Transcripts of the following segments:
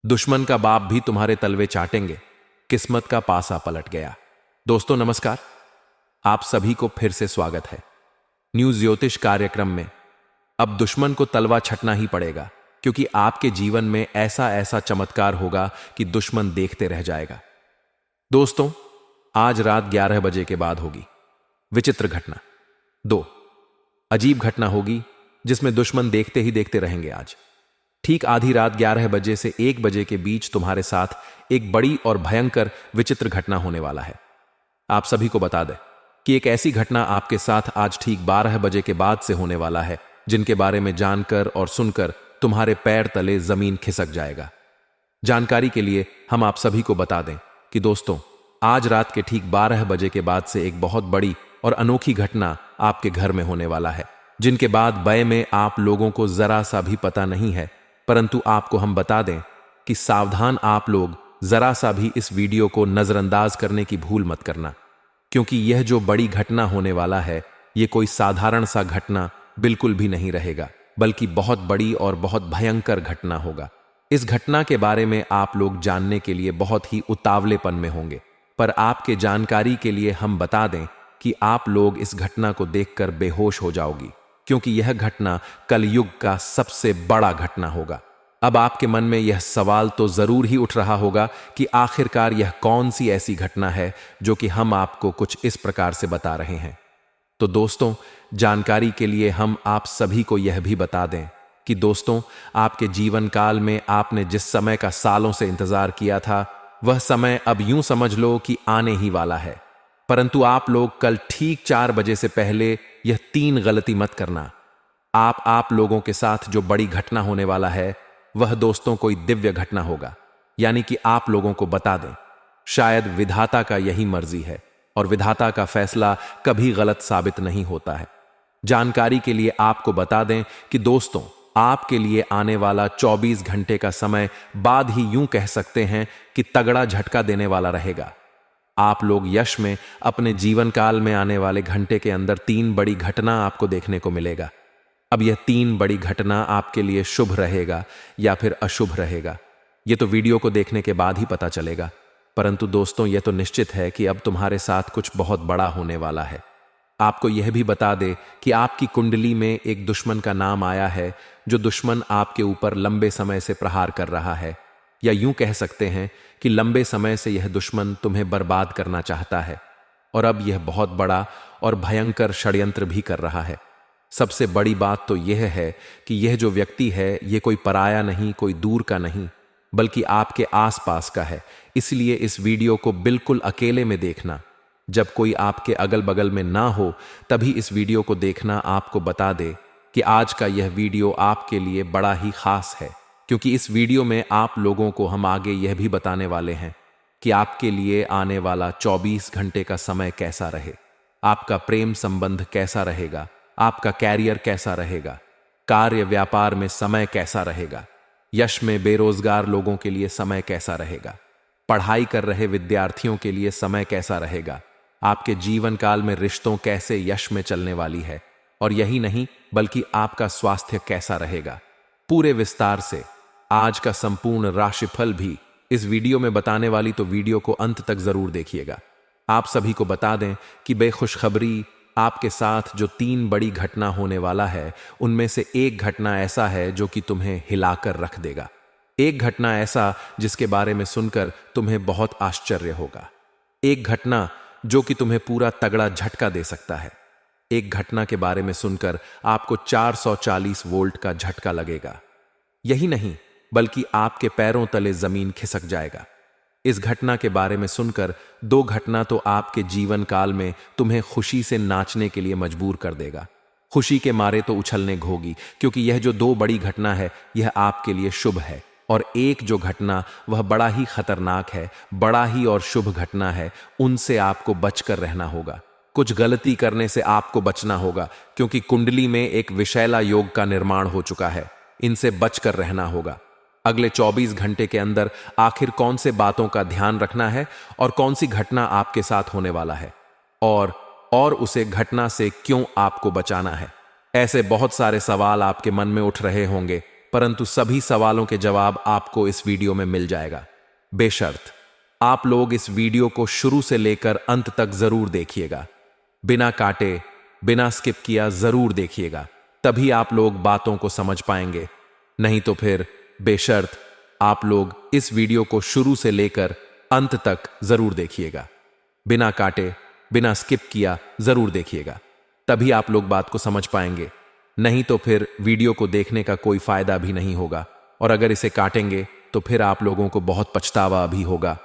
दुश्मन का बाप भी तुम्हारे तलवे चाटेंगे। किस्मत का पासा पलट गया। दोस्तों नमस्कार, आप सभी को फिर से स्वागत है न्यूज ज्योतिष कार्यक्रम में। अब दुश्मन को तलवा छटना ही पड़ेगा, क्योंकि आपके जीवन में ऐसा ऐसा चमत्कार होगा कि दुश्मन देखते रह जाएगा। दोस्तों, आज रात 11 बजे के बाद होगी विचित्र घटना। 2 अजीब घटना होगी जिसमें दुश्मन देखते ही देखते रहेंगे। आज ठीक आधी रात 11 बजे से 1 बजे के बीच तुम्हारे साथ एक बड़ी और भयंकर विचित्र घटना होने वाला है। आप सभी को बता दें कि एक ऐसी घटना आपके साथ आज ठीक 12 बजे के बाद से होने वाला है, जिनके बारे में जानकर और सुनकर तुम्हारे पैर तले जमीन खिसक जाएगा। जानकारी के लिए हम आप सभी को बता दें कि दोस्तों, आज रात के ठीक 12 बजे के बाद से एक बहुत बड़ी और अनोखी घटना आपके घर में होने वाला है, जिनके बाद बय में आप लोगों को जरा सा भी पता नहीं है। परंतु आपको हम बता दें कि सावधान आप लोग जरा सा भी इस वीडियो को नजरअंदाज करने की भूल मत करना, क्योंकि यह जो बड़ी घटना होने वाला है, यह कोई साधारण सा घटना बिल्कुल भी नहीं रहेगा, बल्कि बहुत बड़ी और बहुत भयंकर घटना होगा। इस घटना के बारे में आप लोग जानने के लिए बहुत ही उतावलेपन में होंगे, पर आपके जानकारी के लिए हम बता दें कि आप लोग इस घटना को देखकर बेहोश हो जाओगी, क्योंकि यह घटना कलयुग का सबसे बड़ा घटना होगा। अब आपके मन में यह सवाल तो जरूर ही उठ रहा होगा कि आखिरकार यह कौन सी ऐसी घटना है जो कि हम आपको कुछ इस प्रकार से बता रहे हैं। तो दोस्तों, जानकारी के लिए हम आप सभी को यह भी बता दें कि दोस्तों, आपके जीवन काल में आपने जिस समय का सालों से इंतजार किया था, वह समय अब यूं समझ लो कि आने ही वाला है। परंतु आप लोग कल ठीक 4 बजे से पहले यह 3 गलती मत करना। आप लोगों के साथ जो बड़ी घटना होने वाला है, वह दोस्तों कोई दिव्य घटना होगा, यानी कि आप लोगों को बता दें, शायद विधाता का यही मर्जी है और विधाता का फैसला कभी गलत साबित नहीं होता है। जानकारी के लिए आपको बता दें कि दोस्तों, आपके लिए आने वाला 24 घंटे का समय बाद ही यूं कह सकते हैं कि तगड़ा झटका देने वाला रहेगा। आप लोग यश में अपने जीवन काल में आने वाले घंटे के अंदर 3 बड़ी घटना आपको देखने को मिलेगा। अब यह 3 बड़ी घटना आपके लिए शुभ रहेगा या फिर अशुभ रहेगा, यह तो वीडियो को देखने के बाद ही पता चलेगा। परंतु दोस्तों, यह तो निश्चित है कि अब तुम्हारे साथ कुछ बहुत बड़ा होने वाला है। आपको यह भी बता दे कि आपकी कुंडली में एक दुश्मन का नाम आया है, जो दुश्मन आपके ऊपर लंबे समय से प्रहार कर रहा है, या यूं कह सकते हैं कि लंबे समय से यह दुश्मन तुम्हें बर्बाद करना चाहता है, और अब यह बहुत बड़ा और भयंकर षड्यंत्र भी कर रहा है। सबसे बड़ी बात तो यह है कि यह जो व्यक्ति है, यह कोई पराया नहीं, कोई दूर का नहीं, बल्कि आपके आसपास का है। इसलिए इस वीडियो को बिल्कुल अकेले में देखना। जब कोई आपके अगल बगल में ना हो, तभी इस वीडियो को देखना। आपको बता दे कि आज का यह वीडियो आपके लिए बड़ा ही खास है, क्योंकि इस वीडियो में आप लोगों को हम आगे यह भी बताने वाले हैं कि आपके लिए आने वाला 24 घंटे का समय कैसा रहे, आपका प्रेम संबंध कैसा रहेगा, आपका कैरियर कैसा रहेगा, कार्य व्यापार में समय कैसा रहेगा, यश में बेरोजगार लोगों के लिए समय कैसा रहेगा, पढ़ाई कर रहे विद्यार्थियों के लिए समय कैसा रहेगा, आपके जीवन काल में रिश्तों कैसे यश में चलने वाली है, और यही नहीं बल्कि आपका स्वास्थ्य कैसा रहेगा। पूरे विस्तार से आज का संपूर्ण राशिफल भी इस वीडियो में बताने वाली, तो वीडियो को अंत तक जरूर देखिएगा। आप सभी को बता दें कि बेखुशखबरी आपके साथ जो 3 बड़ी घटना होने वाला है, उनमें से एक घटना ऐसा है जो कि तुम्हें हिलाकर रख देगा। एक घटना ऐसा जिसके बारे में सुनकर तुम्हें बहुत आश्चर्य होगा। एक घटना जो कि तुम्हें पूरा तगड़ा झटका दे सकता है। एक घटना के बारे में सुनकर आपको 440 वोल्ट का झटका लगेगा। यही नहीं बल्कि आपके पैरों तले जमीन खिसक जाएगा। इस घटना के बारे में सुनकर 2 घटना तो आपके जीवन काल में तुम्हें खुशी से नाचने के लिए मजबूर कर देगा। खुशी के मारे तो उछलने घोगी, क्योंकि यह जो 2 बड़ी घटना है, यह आपके लिए शुभ है। और एक जो घटना वह बड़ा ही खतरनाक है, बड़ा ही और शुभ घटना है। उनसे आपको बचकर रहना होगा। कुछ गलती करने से आपको बचना होगा, क्योंकि कुंडली में एक विषैला योग का निर्माण हो चुका है। इनसे बचकर रहना होगा। अगले 24 घंटे के अंदर आखिर कौन से बातों का ध्यान रखना है और कौन सी घटना आपके साथ होने वाला है, और उसे घटना से क्यों आपको बचाना है। ऐसे बहुत सारे सवाल आपके मन में उठ रहे होंगे, परंतु सभी सवालों के जवाब आपको इस वीडियो में मिल जाएगा। बेशर्त आप लोग इस वीडियो को शुरू से लेकर अंत तक जरूर देखिएगा, बिना काटे, बिना स्किप किया जरूर देखिएगा, तभी आप लोग बातों को समझ पाएंगे। नहीं तो फिर बेशर्त आप लोग इस वीडियो को शुरू से लेकर अंत तक जरूर देखिएगा, बिना काटे, बिना स्किप किया जरूर देखिएगा, तभी आप लोग बात को समझ पाएंगे। नहीं तो फिर वीडियो को देखने का कोई फायदा भी नहीं होगा, और अगर इसे काटेंगे तो फिर आप लोगों को बहुत पछतावा भी होगा,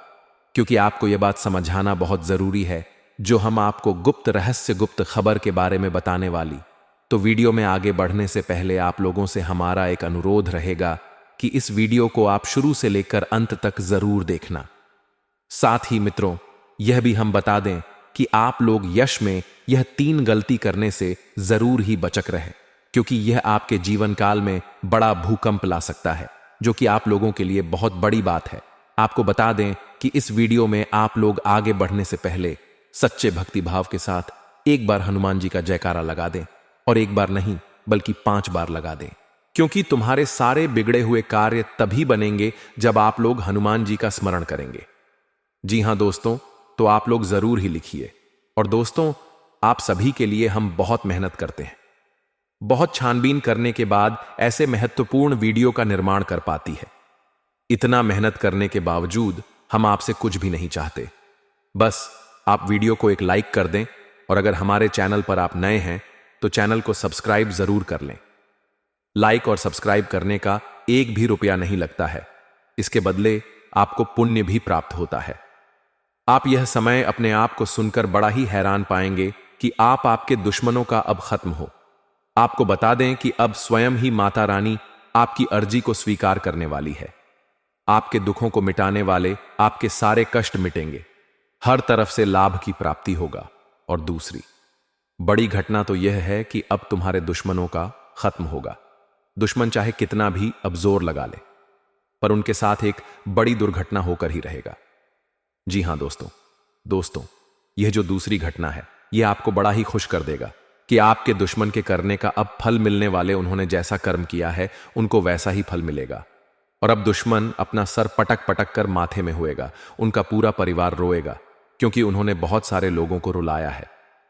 क्योंकि आपको यह बात समझाना बहुत जरूरी है जो हम आपको गुप्त रहस्य, गुप्त खबर के बारे में बताने वाली। तो वीडियो में आगे बढ़ने से पहले आप लोगों से हमारा एक अनुरोध रहेगा कि इस वीडियो को आप शुरू से लेकर अंत तक जरूर देखना। साथ ही मित्रों, यह भी हम बता दें कि आप लोग यश में यह 3 गलती करने से जरूर ही बचक रहे, क्योंकि यह आपके जीवन काल में बड़ा भूकंप ला सकता है, जो कि आप लोगों के लिए बहुत बड़ी बात है। आपको बता दें कि इस वीडियो में आप लोग आगे बढ़ने से पहले सच्चे भक्ति भाव के साथ एक बार हनुमान जी का जयकारा लगा दें, और एक बार नहीं बल्कि 5 बार लगा दें, क्योंकि तुम्हारे सारे बिगड़े हुए कार्य तभी बनेंगे जब आप लोग हनुमान जी का स्मरण करेंगे। जी हां दोस्तों, तो आप लोग जरूर ही लिखिए। और दोस्तों, आप सभी के लिए हम बहुत मेहनत करते हैं, बहुत छानबीन करने के बाद ऐसे महत्वपूर्ण वीडियो का निर्माण कर पाती है। इतना मेहनत करने के बावजूद हम आपसे कुछ भी नहीं चाहते, बस आप वीडियो को एक लाइक कर दें, और अगर हमारे चैनल पर आप नए हैं तो चैनल को सब्सक्राइब जरूर कर लें। लाइक और सब्सक्राइब करने का एक भी रुपया नहीं लगता है, इसके बदले आपको पुण्य भी प्राप्त होता है। आप यह समय अपने आप को सुनकर बड़ा ही हैरान पाएंगे कि आप आपके दुश्मनों का अब खत्म हो। आपको बता दें कि अब स्वयं ही माता रानी आपकी अर्जी को स्वीकार करने वाली है। आपके दुखों को मिटाने वाले आपके सारे कष्ट मिटेंगे, हर तरफ से लाभ की प्राप्ति होगा। और दूसरी बड़ी घटना तो यह है कि अब तुम्हारे दुश्मनों का खत्म होगा। दुश्मन चाहे कितना भी अब जोर लगा ले, पर उनके साथ एक बड़ी दुर्घटना होकर ही रहेगा। जी हां दोस्तों, यह जो दूसरी घटना है, यह आपको बड़ा ही खुश कर देगा कि आपके दुश्मन के करने का अब फल मिलने वाले, उन्होंने जैसा कर्म किया है उनको वैसा ही फल मिलेगा। और अब दुश्मन अपना सर पटक पटक कर माथे में होएगा, उनका पूरा परिवार रोएगा, क्योंकि उन्होंने बहुत सारे लोगों को रुलाया है।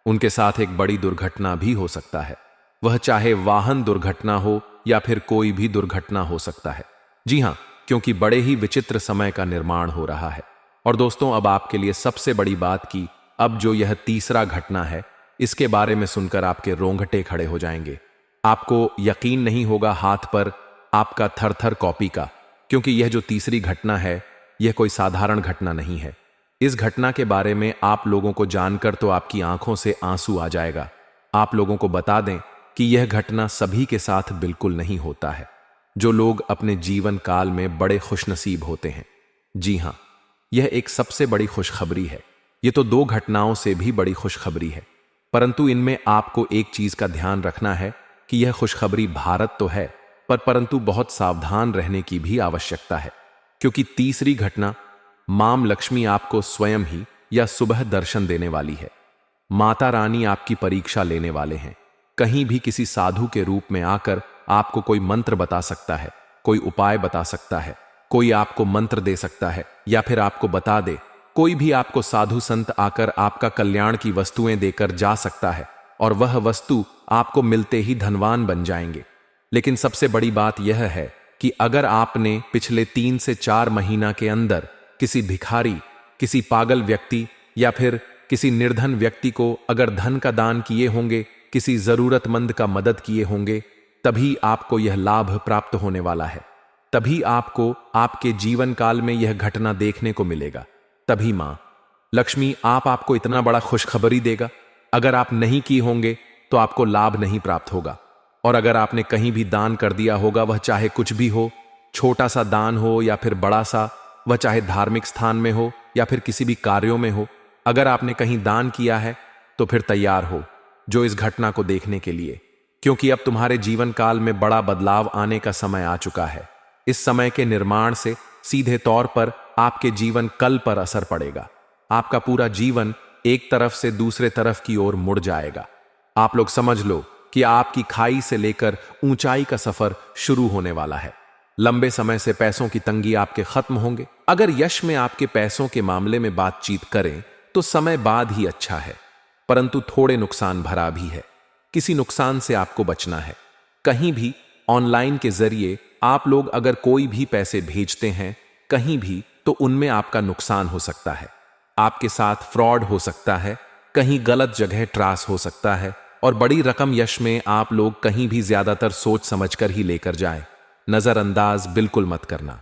उनके साथ एक बड़ी दुर्घटना भी हो सकता है, वह चाहे वाहन दुर्घटना हो या फिर कोई भी दुर्घटना हो सकता है। जी हां, क्योंकि बड़े ही विचित्र समय का निर्माण हो रहा है। और दोस्तों, अब आपके लिए सबसे बड़ी बात कि अब जो यह तीसरा घटना है, इसके बारे में सुनकर आपके रोंगटे खड़े हो जाएंगे। आपको यकीन नहीं होगा हाथ पर आपका थर-थर कॉपी का, क्योंकि यह जो तीसरी घटना है, यह कोई साधारण घटना नहीं है। इस घटना के बारे में आप लोगों को जानकर तो आपकी आंखों से आंसू आ जाएगा। आप लोगों को बता दें कि यह घटना सभी के साथ बिल्कुल नहीं होता है, जो लोग अपने जीवन काल में बड़े खुशनसीब होते हैं। जी हां, यह एक सबसे बड़ी खुशखबरी है। यह तो 2 घटनाओं से भी बड़ी खुशखबरी है, परंतु इनमें आपको एक चीज का ध्यान रखना है कि यह खुशखबरी भारत तो है, परंतु बहुत सावधान रहने की भी आवश्यकता है, क्योंकि तीसरी घटना मां लक्ष्मी आपको स्वयं ही या सुबह दर्शन देने वाली है। माता रानी आपकी परीक्षा लेने वाले हैं। कहीं भी किसी साधु के रूप में आकर आपको कोई मंत्र बता सकता है, कोई उपाय बता सकता है, कोई आपको मंत्र दे सकता है, या फिर आपको बता दे, कोई भी आपको साधु संत आकर आपका कल्याण की वस्तुएं देकर जा सकता है, और वह वस्तु आपको मिलते ही धनवान बन जाएंगे। लेकिन सबसे बड़ी बात यह है कि अगर आपने पिछले 3 से 4 महीना के अंदर किसी भिखारी, किसी पागल व्यक्ति या फिर किसी निर्धन व्यक्ति को अगर धन का दान किए होंगे, किसी जरूरतमंद का मदद किए होंगे, तभी आपको यह लाभ प्राप्त होने वाला है। तभी आपको आपके जीवन काल में यह घटना देखने को मिलेगा। तभी मां लक्ष्मी आपको इतना बड़ा खुशखबरी देगा। अगर आप नहीं की होंगे तो आपको लाभ नहीं प्राप्त होगा। और अगर आपने कहीं भी दान कर दिया होगा, वह चाहे कुछ भी हो, छोटा सा दान हो या फिर बड़ा सा, वह चाहे धार्मिक स्थान में हो या फिर किसी भी कार्यों में हो, अगर आपने कहीं दान किया है तो फिर तैयार हो जो इस घटना को देखने के लिए, क्योंकि अब तुम्हारे जीवन काल में बड़ा बदलाव आने का समय आ चुका है। इस समय के निर्माण से सीधे तौर पर आपके जीवन कल पर असर पड़ेगा। आपका पूरा जीवन एक तरफ से दूसरे तरफ की ओर मुड़ जाएगा। आप लोग समझ लो कि आपकी खाई से लेकर ऊंचाई का सफर शुरू होने वाला है। लंबे समय से पैसों की तंगी आपके खत्म होंगे। अगर यश में आपके पैसों के मामले में बातचीत करें तो समय बाद ही अच्छा है, परंतु थोड़े नुकसान भरा भी है। किसी नुकसान से आपको बचना है। कहीं भी ऑनलाइन के जरिए आप लोग अगर कोई भी पैसे भेजते हैं कहीं भी, तो उनमें आपका नुकसान हो सकता है। आपके साथ फ्रॉड हो सकता है, कहीं गलत जगह ट्रांस हो सकता है, और बड़ी रकम यश में आप लोग कहीं भी ज्यादातर सोच समझकर ही लेकर जाएं। नजरअंदाज बिल्कुल मत करना,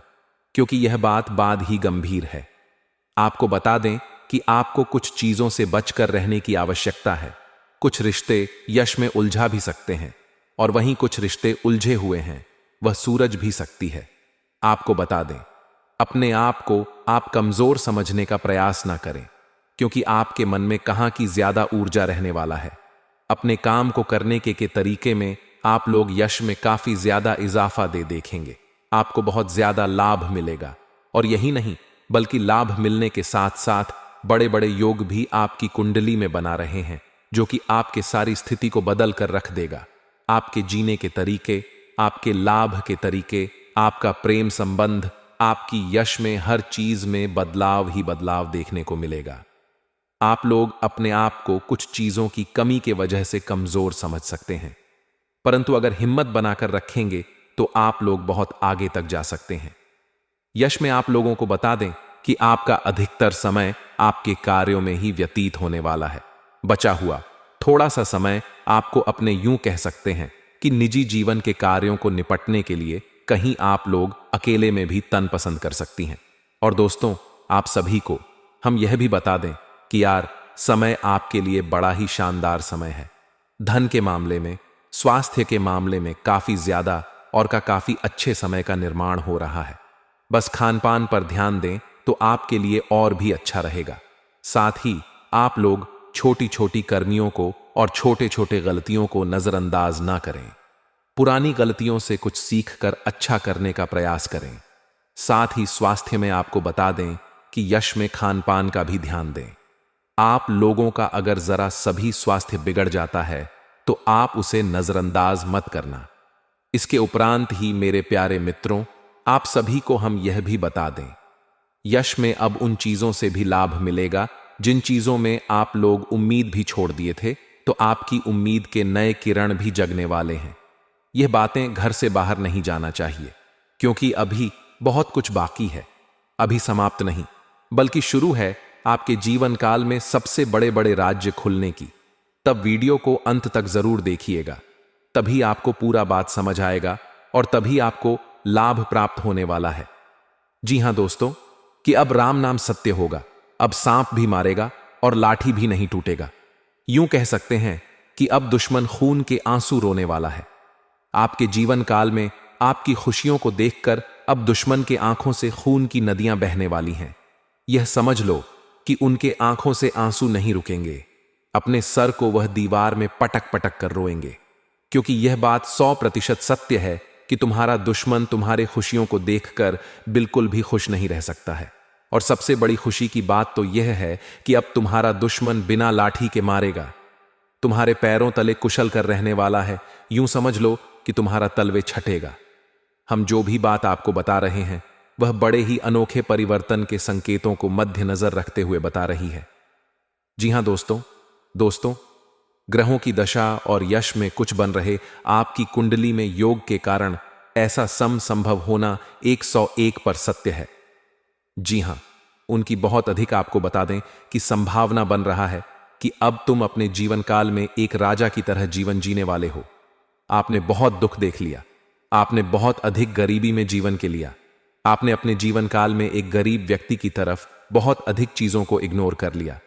क्योंकि यह बात बाद ही गंभीर है। आपको बता दें कि आपको कुछ चीजों से बचकर रहने की आवश्यकता है। कुछ रिश्ते यश में उलझा भी सकते हैं, और वहीं कुछ रिश्ते उलझे हुए हैं, वह सूरज भी सकती है। आपको बता दें, अपने आप को आप कमजोर समझने का प्रयास ना करें, क्योंकि आपके मन में कहां की ज्यादा ऊर्जा रहने वाला है। अपने काम को करने के तरीके में आप लोग यश में काफी ज्यादा इजाफा देखेंगे। आपको बहुत ज्यादा लाभ मिलेगा, और यही नहीं बल्कि लाभ मिलने के साथ साथ बड़े बड़े योग भी आपकी कुंडली में बना रहे हैं, जो कि आपके सारी स्थिति को बदल कर रख देगा। आपके जीने के तरीके, आपके लाभ के तरीके, आपका प्रेम संबंध, आपकी यश में हर चीज में बदलाव ही बदलाव देखने को मिलेगा। आप लोग अपने आप को कुछ चीजों की कमी के वजह से कमजोर समझ सकते हैं, परंतु अगर हिम्मत बनाकर रखेंगे तो आप लोग बहुत आगे तक जा सकते हैं। यश में आप लोगों को बता दें कि आपका अधिकतर समय आपके कार्यों में ही व्यतीत होने वाला है। बचा हुआ थोड़ा सा समय आपको अपने यूं कह सकते हैं कि निजी जीवन के कार्यों को निपटने के लिए कहीं आप लोग अकेले में भी तन पसंद कर सकती हैं। और दोस्तों, आप सभी को हम यह भी बता दें कि यार, समय आपके लिए बड़ा ही शानदार समय है। धन के मामले में, स्वास्थ्य के मामले में काफी ज्यादा और काफी अच्छे समय का निर्माण हो रहा है। बस खान पान पर ध्यान दें तो आपके लिए और भी अच्छा रहेगा। साथ ही आप लोग छोटी छोटी कर्मियों को और छोटे छोटे गलतियों को नजरअंदाज ना करें। पुरानी गलतियों से कुछ सीख कर अच्छा करने का प्रयास करें। साथ ही स्वास्थ्य में आपको बता दें कि यश में खान पान का भी ध्यान दें। आप लोगों का अगर जरा सभी स्वास्थ्य बिगड़ जाता है तो आप उसे नजरअंदाज मत करना। इसके उपरांत ही मेरे प्यारे मित्रों, आप सभी को हम यह भी बता दें, यश में अब उन चीजों से भी लाभ मिलेगा जिन चीजों में आप लोग उम्मीद भी छोड़ दिए थे, तो आपकी उम्मीद के नए किरण भी जगने वाले हैं। यह बातें घर से बाहर नहीं जाना चाहिए, क्योंकि अभी बहुत कुछ बाकी है। अभी समाप्त नहीं, बल्कि शुरू है आपके जीवन काल में सबसे बड़े बड़े राज्य खुलने की। तब वीडियो को अंत तक जरूर देखिएगा, तभी आपको पूरा बात समझ आएगा और तभी आपको लाभ प्राप्त होने वाला है। जी हां दोस्तों, कि अब राम नाम सत्य होगा। अब सांप भी मारेगा और लाठी भी नहीं टूटेगा। यूं कह सकते हैं कि अब दुश्मन खून के आंसू रोने वाला है। आपके जीवन काल में आपकी खुशियों को देखकर अब दुश्मन के आंखों से खून की नदियां बहने वाली हैं। यह समझ लो कि उनके आंखों से आंसू नहीं रुकेंगे। अपने सर को वह दीवार में पटक पटक कर रोएंगे, क्योंकि यह बात 100% सत्य है कि तुम्हारा दुश्मन तुम्हारे खुशियों को देखकर बिल्कुल भी खुश नहीं रह सकता है। और सबसे बड़ी खुशी की बात तो यह है कि अब तुम्हारा दुश्मन बिना लाठी के मारेगा, तुम्हारे पैरों तले कुशल कर रहने वाला है। यूं समझ लो कि तुम्हारा तलवे छटेगा। हम जो भी बात आपको बता रहे हैं वह बड़े ही अनोखे परिवर्तन के संकेतों को मद्देनजर रखते हुए बता रही है। जी हां दोस्तों, ग्रहों की दशा और यश में कुछ बन रहे आपकी कुंडली में योग के कारण ऐसा संभव होना 101 पर सत्य है। जी हां, उनकी बहुत अधिक आपको बता दें कि संभावना बन रहा है कि अब तुम अपने जीवन काल में एक राजा की तरह जीवन जीने वाले हो। आपने बहुत दुख देख लिया, आपने बहुत अधिक गरीबी में जीवन के लिया, आपने अपने जीवन काल में एक गरीब व्यक्ति की तरफ बहुत अधिक चीजों को इग्नोर कर लिया।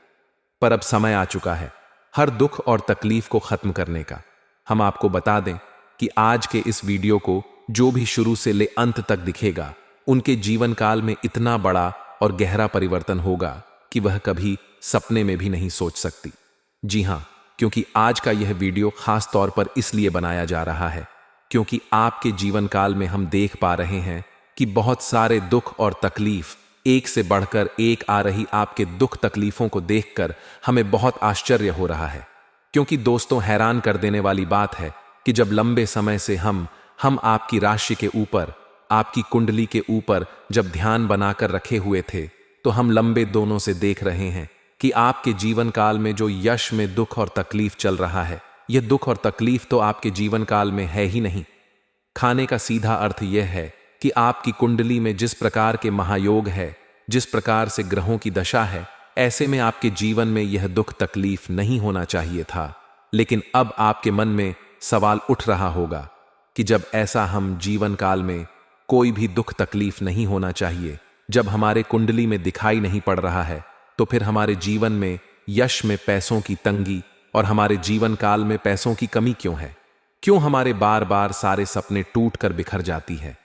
पर अब समय आ चुका है हर दुख और तकलीफ को खत्म करने का। हम आपको बता दें कि आज के इस वीडियो को जो भी शुरू से ले अंत तक दिखेगा, उनके जीवन काल में इतना बड़ा और गहरा परिवर्तन होगा कि वह कभी सपने में भी नहीं सोच सकती। जी हां, क्योंकि आज का यह वीडियो खास तौर पर इसलिए बनाया जा रहा है क्योंकि आपके जीवन काल में हम देख पा रहे हैं कि बहुत सारे दुख और तकलीफ एक से बढ़कर एक आ रही। आपके दुख तकलीफों को देखकर हमें बहुत आश्चर्य हो रहा है, क्योंकि दोस्तों, हैरान कर देने वाली बात है कि जब लंबे समय से हम आपकी राशि के ऊपर, आपकी कुंडली के ऊपर जब ध्यान बनाकर रखे हुए थे, तो हम लंबे दोनों से देख रहे हैं कि आपके जीवन काल में जो यश में दुख और तकलीफ चल रहा है, यह दुख और तकलीफ तो आपके जीवन काल में है ही नहीं। खाने का सीधा अर्थ यह है कि आपकी कुंडली में जिस प्रकार के महायोग है, जिस प्रकार से ग्रहों की दशा है, ऐसे में आपके जीवन में यह दुख तकलीफ नहीं होना चाहिए था। लेकिन अब आपके मन में सवाल उठ रहा होगा कि जब ऐसा हम जीवन काल में कोई भी दुख तकलीफ नहीं होना चाहिए, जब हमारे कुंडली में दिखाई नहीं पड़ रहा है, तो फिर हमारे जीवन में यश में पैसों की तंगी और हमारे जीवन काल में पैसों की कमी क्यों है? क्यों हमारे बार बार सारे सपने टूट कर बिखर जाती है?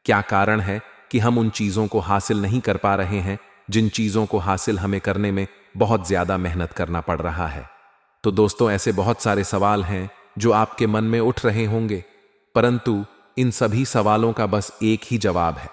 क्या कारण है कि हम उन चीजों को हासिल नहीं कर पा रहे हैं जिन चीजों को हासिल हमें करने में बहुत ज्यादा मेहनत करना पड़ रहा है? तो दोस्तों, ऐसे बहुत सारे सवाल हैं जो आपके मन में उठ रहे होंगे, परंतु इन सभी सवालों का बस एक ही जवाब है।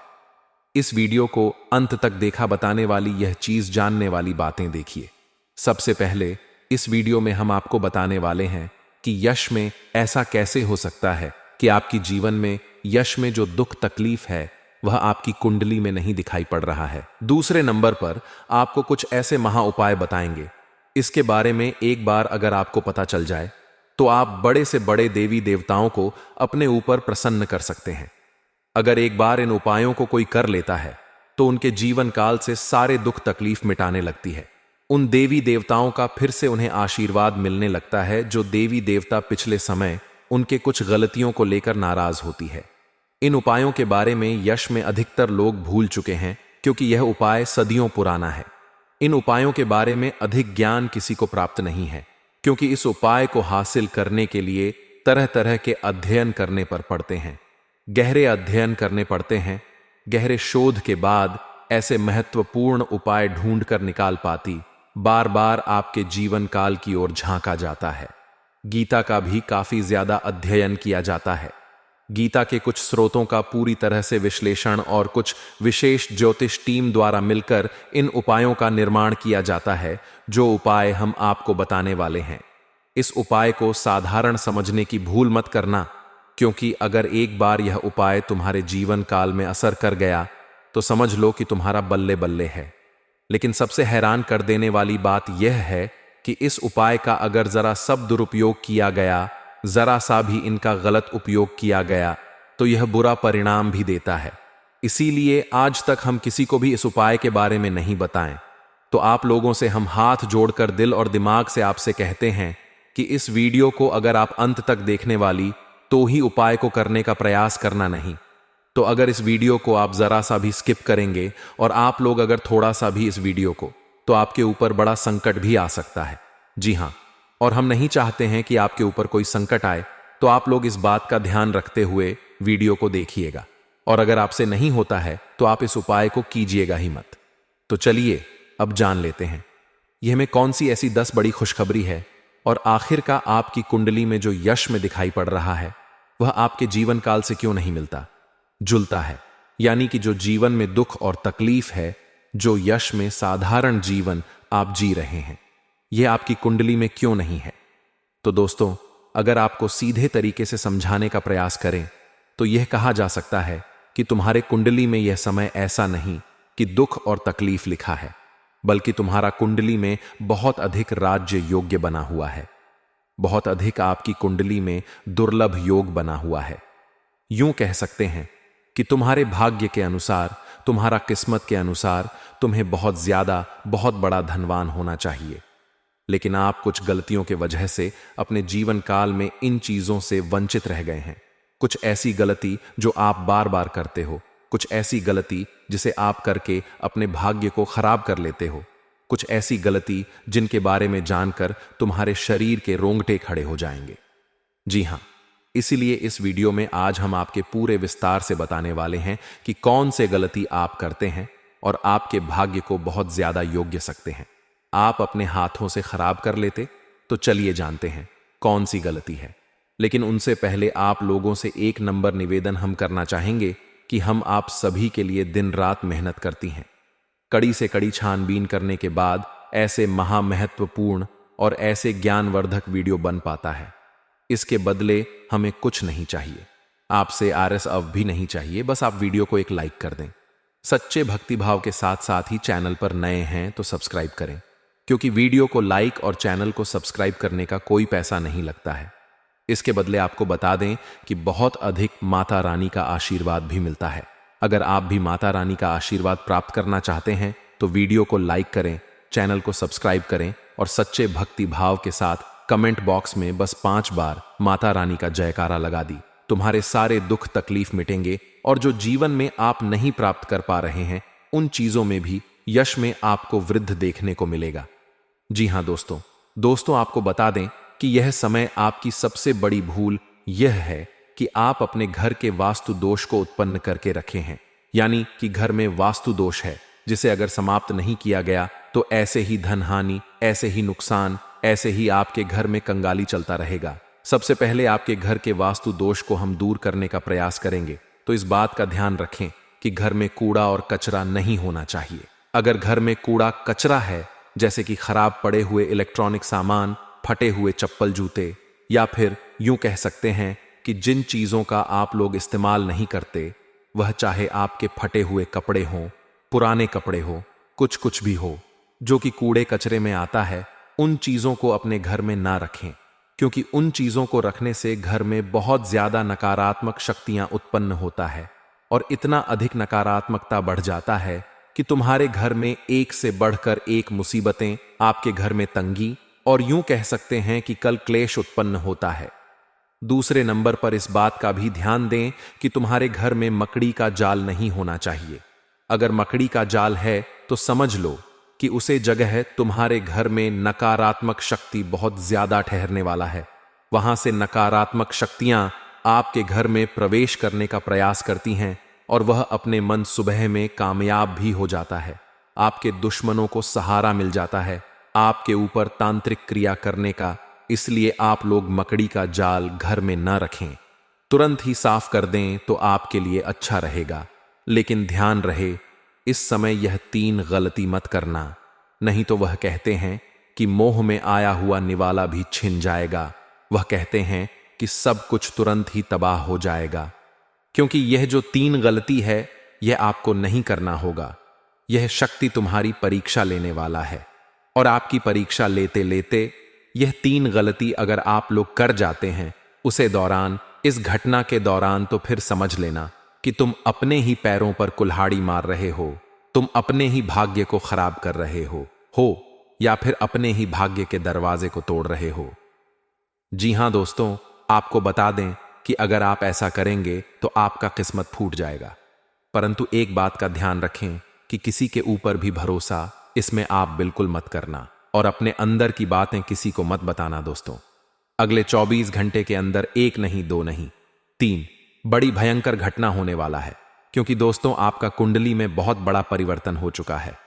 इस वीडियो को अंत तक देखा बताने वाली यह चीज जानने वाली बातें देखिए। सबसे पहले इस वीडियो में हम आपको बताने वाले हैं कि यश में ऐसा कैसे हो सकता है कि आपकी जीवन में यश में जो दुख तकलीफ है वह आपकी कुंडली में नहीं दिखाई पड़ रहा है। दूसरे नंबर पर आपको कुछ ऐसे महा उपाय बताएंगे, इसके बारे में एक बार अगर आपको पता चल जाए तो आप बड़े से बड़े देवी देवताओं को अपने ऊपर प्रसन्न कर सकते हैं। अगर एक बार इन उपायों को कोई कर लेता है तो उनके जीवन काल से सारे दुख तकलीफ मिटाने लगती है। उन देवी देवताओं का फिर से उन्हें आशीर्वाद मिलने लगता है जो देवी देवता पिछले समय उनके कुछ गलतियों को लेकर नाराज होती है। इन उपायों के बारे में यश में अधिकतर लोग भूल चुके हैं क्योंकि यह उपाय सदियों पुराना है। इन उपायों के बारे में अधिक ज्ञान किसी को प्राप्त नहीं है क्योंकि इस उपाय को हासिल करने के लिए तरह तरह के अध्ययन करने पर पड़ते हैं, गहरे अध्ययन करने पड़ते हैं। गहरे शोध के बाद ऐसे महत्वपूर्ण उपाय ढूंढ कर निकाल पाती बार बार आपके जीवन काल की ओर झांका जाता है। गीता का भी काफी ज्यादा अध्ययन किया जाता है। गीता के कुछ स्रोतों का पूरी तरह से विश्लेषण और कुछ विशेष ज्योतिष टीम द्वारा मिलकर इन उपायों का निर्माण किया जाता है, जो उपाय हम आपको बताने वाले हैं। इस उपाय को साधारण समझने की भूल मत करना, क्योंकि अगर एक बार यह उपाय तुम्हारे जीवन काल में असर कर गया तो समझ लो कि तुम्हारा बल्ले बल्ले है। लेकिन सबसे हैरान कर देने वाली बात यह है कि इस उपाय का अगर जरा सब दुरुपयोग किया गया, जरा सा भी इनका गलत उपयोग किया गया, तो यह बुरा परिणाम भी देता है। इसीलिए आज तक हम किसी को भी इस उपाय के बारे में नहीं बताएं। तो आप लोगों से हम हाथ जोड़कर दिल और दिमाग से आपसे कहते हैं कि इस वीडियो को अगर आप अंत तक देखने वाली तो ही उपाय को करने का प्रयास करना नहीं। तो अगर इस वीडियो को आप जरा सा भी स्किप करेंगे और आप लोग अगर थोड़ा सा भी इस वीडियो को, तो आपके ऊपर बड़ा संकट भी आ सकता है। जी हाँ, और हम नहीं चाहते हैं कि आपके ऊपर कोई संकट आए, तो आप लोग इस बात का ध्यान रखते हुए वीडियो को देखिएगा। और अगर आपसे नहीं होता है तो आप इस उपाय को कीजिएगा ही मत। तो चलिए अब जान लेते हैं यह में कौन सी ऐसी 10 बड़ी खुशखबरी है और आखिर का आपकी कुंडली में जो यश में दिखाई पड़ रहा है वह आपके जीवन काल से क्यों नहीं मिलता जुलता है। यानी कि जो जीवन में दुख और तकलीफ है, जो यश में साधारण जीवन आप जी रहे हैं, यह आपकी कुंडली में क्यों नहीं है। तो दोस्तों, अगर आपको सीधे तरीके से समझाने का प्रयास करें तो यह कहा जा सकता है कि तुम्हारे कुंडली में यह समय ऐसा नहीं कि दुख और तकलीफ लिखा है, बल्कि तुम्हारा कुंडली में बहुत अधिक राज्य योग्य बना हुआ है। बहुत अधिक आपकी कुंडली में दुर्लभ योग बना हुआ है। यूं कह सकते हैं कि तुम्हारे भाग्य के अनुसार, तुम्हारा किस्मत के अनुसार तुम्हें बहुत ज्यादा, बहुत बड़ा धनवान होना चाहिए। लेकिन आप कुछ गलतियों के वजह से अपने जीवन काल में इन चीजों से वंचित रह गए हैं। कुछ ऐसी गलती जो आप बार बार करते हो, कुछ ऐसी गलती जिसे आप करके अपने भाग्य को खराब कर लेते हो, कुछ ऐसी गलती जिनके बारे में जानकर तुम्हारे शरीर के रोंगटे खड़े हो जाएंगे। जी हां, इसीलिए इस वीडियो में आज हम आपके पूरे विस्तार से बताने वाले हैं कि कौन से गलती आप करते हैं और आपके भाग्य को बहुत ज्यादा योग्य सकते हैं आप अपने हाथों से खराब कर लेते। तो चलिए जानते हैं कौन सी गलती है। लेकिन उनसे पहले आप लोगों से एक नंबर निवेदन हम करना चाहेंगे कि हम आप सभी के लिए दिन रात मेहनत करती हैं। कड़ी से कड़ी छानबीन करने के बाद ऐसे महामहत्वपूर्ण और ऐसे ज्ञानवर्धक वीडियो बन पाता है। इसके बदले हमें कुछ नहीं चाहिए, आपसे आरएस अव भी नहीं चाहिए, बस आप वीडियो को एक लाइक कर दें। सच्चे भक्तिभाव के साथ साथ ही चैनल पर नए हैं तो सब्सक्राइब करें, क्योंकि वीडियो को लाइक और चैनल को सब्सक्राइब करने का कोई पैसा नहीं लगता है। इसके बदले आपको बता दें कि बहुत अधिक माता रानी का आशीर्वाद भी मिलता है। अगर आप भी माता रानी का आशीर्वाद प्राप्त करना चाहते हैं तो वीडियो को लाइक करें, चैनल को सब्सक्राइब करें और सच्चे भक्ति भाव के साथ कमेंट बॉक्स में बस 5 बार माता रानी का जयकारा लगा दी। तुम्हारे सारे दुख तकलीफ मिटेंगे और जो जीवन में आप नहीं प्राप्त कर पा रहे हैं उन चीजों में भी यश में आपको वृद्धि देखने को मिलेगा। जी हां दोस्तों आपको बता दें कि यह समय आपकी सबसे बड़ी भूल यह है कि आप अपने घर के वास्तु दोष को उत्पन्न करके रखे हैं। यानी कि घर में वास्तु दोष है जिसे अगर समाप्त नहीं किया गया तो ऐसे ही धन हानि, ऐसे ही नुकसान, ऐसे ही आपके घर में कंगाली चलता रहेगा। सबसे पहले आपके घर के वास्तु दोष को हम दूर करने का प्रयास करेंगे, तो इस बात का ध्यान रखें कि घर में कूड़ा और कचरा नहीं होना चाहिए। अगर घर में कूड़ा कचरा है, जैसे कि खराब पड़े हुए इलेक्ट्रॉनिक सामान, फटे हुए चप्पल जूते, या फिर यूं कह सकते हैं कि जिन चीजों का आप लोग इस्तेमाल नहीं करते, वह चाहे आपके फटे हुए कपड़े हों, पुराने कपड़े हो, कुछ भी हो, जो कि कूड़े कचरे में आता है, उन चीजों को अपने घर में ना रखें, क्योंकि उन चीजों को रखने से घर में बहुत ज्यादा नकारात्मक शक्तियां उत्पन्न होता है और इतना अधिक नकारात्मकता बढ़ जाता है कि तुम्हारे घर में एक से बढ़कर एक मुसीबतें, आपके घर में तंगी और यूं कह सकते हैं कि कल क्लेश उत्पन्न होता है। दूसरे नंबर पर इस बात का भी ध्यान दें कि तुम्हारे घर में मकड़ी का जाल नहीं होना चाहिए। अगर मकड़ी का जाल है तो समझ लो कि उसे जगह तुम्हारे घर में नकारात्मक शक्ति बहुत ज्यादा ठहरने वाला है। वहां से नकारात्मक शक्तियां आपके घर में प्रवेश करने का प्रयास करती हैं और वह अपने मन सुबह में कामयाब भी हो जाता है। आपके दुश्मनों को सहारा मिल जाता है आपके ऊपर तांत्रिक क्रिया करने का। इसलिए आप लोग मकड़ी का जाल घर में न रखें, तुरंत ही साफ कर दें तो आपके लिए अच्छा रहेगा। लेकिन ध्यान रहे, इस समय यह 3 गलती मत करना, नहीं तो वह कहते हैं कि मोह में आया हुआ निवाला भी छिन जाएगा। वह कहते हैं कि सब कुछ तुरंत ही तबाह हो जाएगा, क्योंकि यह जो 3 गलती है यह आपको नहीं करना होगा। यह शक्ति तुम्हारी परीक्षा लेने वाला है और आपकी परीक्षा लेते लेते यह 3 गलती अगर आप लोग कर जाते हैं उसे दौरान, इस घटना के दौरान, तो फिर समझ लेना कि तुम अपने ही पैरों पर कुल्हाड़ी मार रहे हो, तुम अपने ही भाग्य को खराब कर रहे हो या फिर अपने ही भाग्य के दरवाजे को तोड़ रहे हो। जी हां दोस्तों, आपको बता दें कि अगर आप ऐसा करेंगे तो आपका किस्मत फूट जाएगा। परंतु एक बात का ध्यान रखें कि किसी के ऊपर भी भरोसा इसमें आप बिल्कुल मत करना और अपने अंदर की बातें किसी को मत बताना दोस्तों। अगले 24 घंटे के अंदर 1 नहीं 2 नहीं 3 बड़ी भयंकर घटना होने वाला है, क्योंकि दोस्तों आपका कुंडली में बहुत बड़ा परिवर्तन हो चुका है।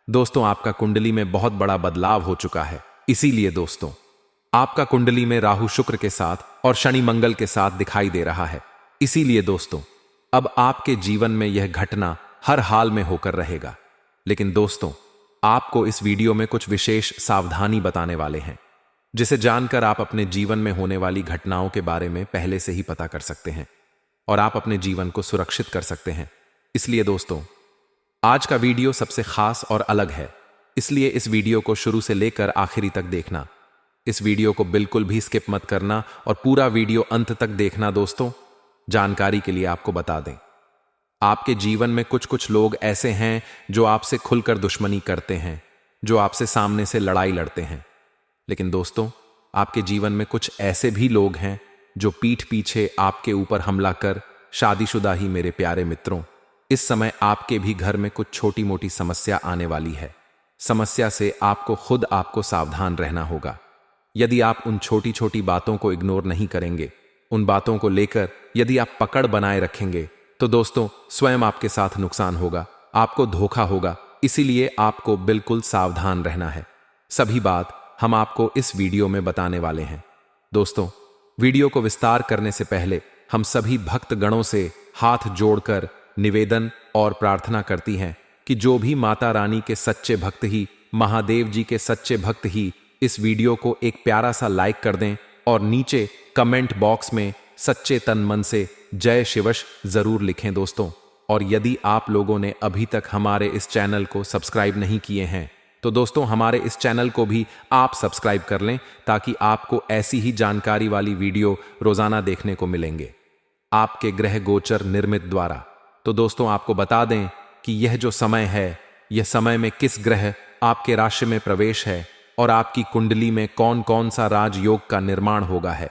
दोस्तों आपका कुंडली में बहुत बड़ा बदलाव हो चुका है। इसीलिए दोस्तों आपका कुंडली में राहु शुक्र के साथ और शनि मंगल के साथ दिखाई दे रहा है। इसीलिए दोस्तों अब आपके जीवन में यह घटना हर हाल में होकर रहेगा। लेकिन दोस्तों आपको इस वीडियो में कुछ विशेष सावधानी बताने वाले हैं, जिसे जानकर आप अपने जीवन में होने वाली घटनाओं के बारे में पहले से ही पता कर सकते हैं और आप अपने जीवन को सुरक्षित कर सकते हैं। इसलिए दोस्तों आज का वीडियो सबसे खास और अलग है, इसलिए इस वीडियो को शुरू से लेकर आखिरी तक देखना। इस वीडियो को बिल्कुल भी स्किप मत करना और पूरा वीडियो अंत तक देखना। दोस्तों जानकारी के लिए आपको बता दें, आपके जीवन में कुछ लोग ऐसे हैं जो आपसे खुलकर दुश्मनी करते हैं, जो आपसे सामने से लड़ाई लड़ते हैं। लेकिन दोस्तों आपके जीवन में कुछ ऐसे भी लोग हैं जो पीठ पीछे आपके ऊपर हमला कर, शादीशुदा ही मेरे प्यारे मित्रों, इस समय आपके भी घर में कुछ छोटी मोटी समस्या आने वाली है। समस्या से आपको सावधान रहना होगा। यदि आप उन छोटी छोटी बातों को इग्नोर नहीं करेंगे, उन बातों को लेकर यदि आप पकड़ बनाए रखेंगे, तो दोस्तों स्वयं आपके साथ नुकसान होगा, आपको धोखा होगा। इसीलिए आपको बिल्कुल सावधान रहना है। सभी बात हम आपको इस वीडियो में बताने वाले हैं। दोस्तों वीडियो को विस्तार करने से पहले हम सभी भक्त गणों से हाथ जोड़कर निवेदन और प्रार्थना करती हैं कि जो भी माता रानी के सच्चे भक्त ही, महादेव जी के सच्चे भक्त ही इस वीडियो को एक प्यारा सा लाइक कर दें और नीचे कमेंट बॉक्स में सच्चे तन मन से जय शिवश जरूर लिखें दोस्तों। और यदि आप लोगों ने अभी तक हमारे इस चैनल को सब्सक्राइब नहीं किए हैं तो दोस्तों हमारे इस चैनल को भी आप सब्सक्राइब कर लें, ताकि आपको ऐसी ही जानकारी वाली वीडियो रोजाना देखने को मिलेंगे आपके ग्रह गोचर निर्मित द्वारा। तो दोस्तों आपको बता दें कि यह जो समय है, यह समय में किस ग्रह आपके राशि में प्रवेश है और आपकी कुंडली में कौन कौन सा राजयोग का निर्माण होगा है।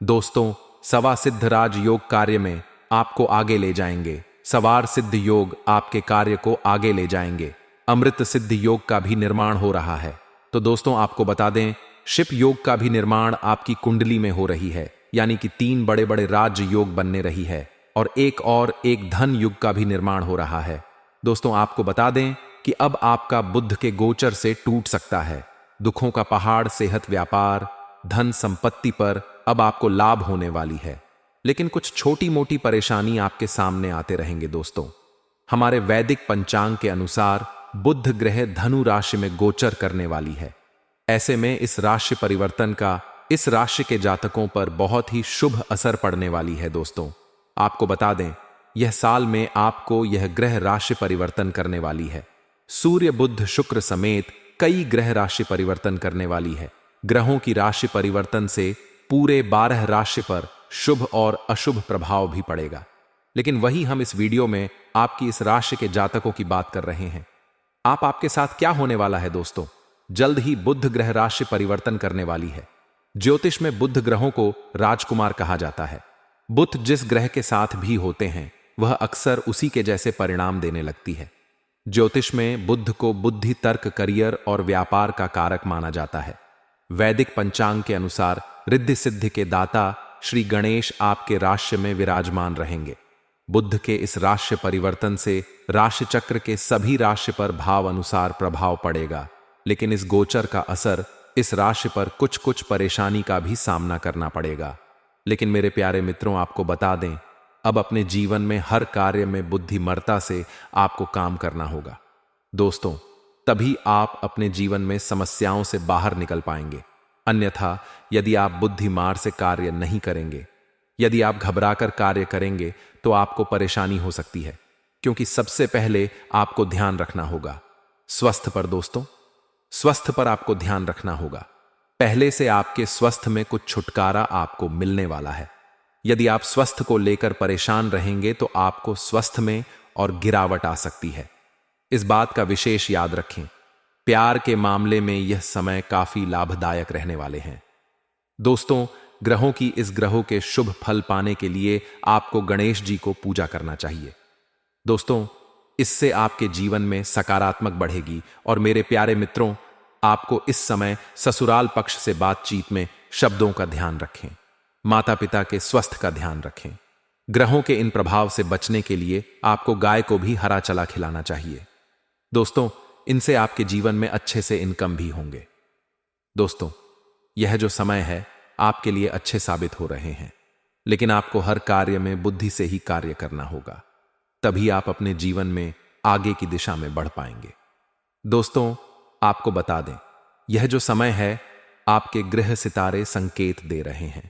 दोस्तों सवा सिद्ध राजयोग कार्य में आपको आगे ले जाएंगे, सवार सिद्ध योग आपके कार्य को आगे ले जाएंगे, अमृत सिद्ध योग का भी निर्माण हो रहा है। तो दोस्तों आपको बता दें शिप योग का भी निर्माण आपकी कुंडली में हो रही है, यानी कि 3 बड़े बड़े राज योग बनने रही है और एक धन युग का भी निर्माण हो रहा है। दोस्तों आपको बता दें कि अब आपका बुध के गोचर से टूट सकता है। दुखों का पहाड़ सेहत व्यापार धन संपत्ति पर अब आपको लाभ होने वाली है, लेकिन कुछ छोटी मोटी परेशानी आपके सामने आते रहेंगे। दोस्तों हमारे वैदिक पंचांग के अनुसार बुध ग्रह धनु राशि में गोचर करने वाली है। ऐसे में इस राशि परिवर्तन का इस राशि के जातकों पर बहुत ही शुभ असर पड़ने वाली है। दोस्तों आपको बता दें यह साल में आपको यह ग्रह राशि परिवर्तन करने वाली है। सूर्य बुध शुक्र समेत कई ग्रह राशि परिवर्तन करने वाली है। ग्रहों की राशि परिवर्तन से पूरे 12 राशि पर शुभ और अशुभ प्रभाव भी पड़ेगा, लेकिन वही हम इस वीडियो में आपकी इस राशि के जातकों की बात कर रहे हैं। आपके साथ क्या होने वाला है दोस्तों, जल्द ही बुध ग्रह राशि परिवर्तन करने वाली है। ज्योतिष में बुध ग्रहों को राजकुमार कहा जाता है। बुध जिस ग्रह के साथ भी होते हैं वह अक्सर उसी के जैसे परिणाम देने लगती है। ज्योतिष में बुध को बुद्धि तर्क करियर और व्यापार का कारक माना जाता है। वैदिक पंचांग के अनुसार रिद्धि सिद्धि के दाता श्री गणेश आपके राशि में विराजमान रहेंगे। बुध के इस राशि परिवर्तन से राशि चक्र के सभी राशि पर भाव अनुसार प्रभाव पड़ेगा, लेकिन इस गोचर का असर इस राशि पर कुछ कुछ परेशानी का भी सामना करना पड़ेगा। लेकिन मेरे प्यारे मित्रों आपको बता दें अब अपने जीवन में हर कार्य में बुद्धिमत्ता से आपको काम करना होगा। दोस्तों तभी आप अपने जीवन में समस्याओं से बाहर निकल पाएंगे। अन्यथा यदि आप बुद्धिमार से कार्य नहीं करेंगे, यदि आप घबराकर कार्य करेंगे तो आपको परेशानी हो सकती है, क्योंकि सबसे पहले आपको ध्यान रखना होगा स्वस्थ पर। दोस्तों स्वस्थ पर आपको ध्यान रखना होगा। पहले से आपके स्वस्थ में कुछ छुटकारा आपको मिलने वाला है। यदि आप स्वस्थ को लेकर परेशान रहेंगे तो आपको स्वस्थ में और गिरावट आ सकती है। इस बात का विशेष याद रखें। प्यार के मामले में यह समय काफी लाभदायक रहने वाले हैं। दोस्तों ग्रहों की इस ग्रहों के शुभ फल पाने के लिए आपको गणेश जी को पूजा करना चाहिए। दोस्तों इससे आपके जीवन में सकारात्मक बढ़ेगी। और मेरे प्यारे मित्रों आपको इस समय ससुराल पक्ष से बातचीत में शब्दों का ध्यान रखें, माता पिता के स्वास्थ्य का ध्यान रखें। ग्रहों के इन प्रभाव से बचने के लिए आपको गाय को भी हरा चला खिलाना चाहिए। दोस्तों इनसे आपके जीवन में अच्छे से इनकम भी होंगे। दोस्तों यह जो समय है आपके लिए अच्छे साबित हो रहे हैं, लेकिन आपको हर कार्य में बुद्धि से ही कार्य करना होगा, तभी आप अपने जीवन में आगे की दिशा में बढ़ पाएंगे। दोस्तों आपको बता दें यह जो समय है आपके ग्रह सितारे संकेत दे रहे हैं।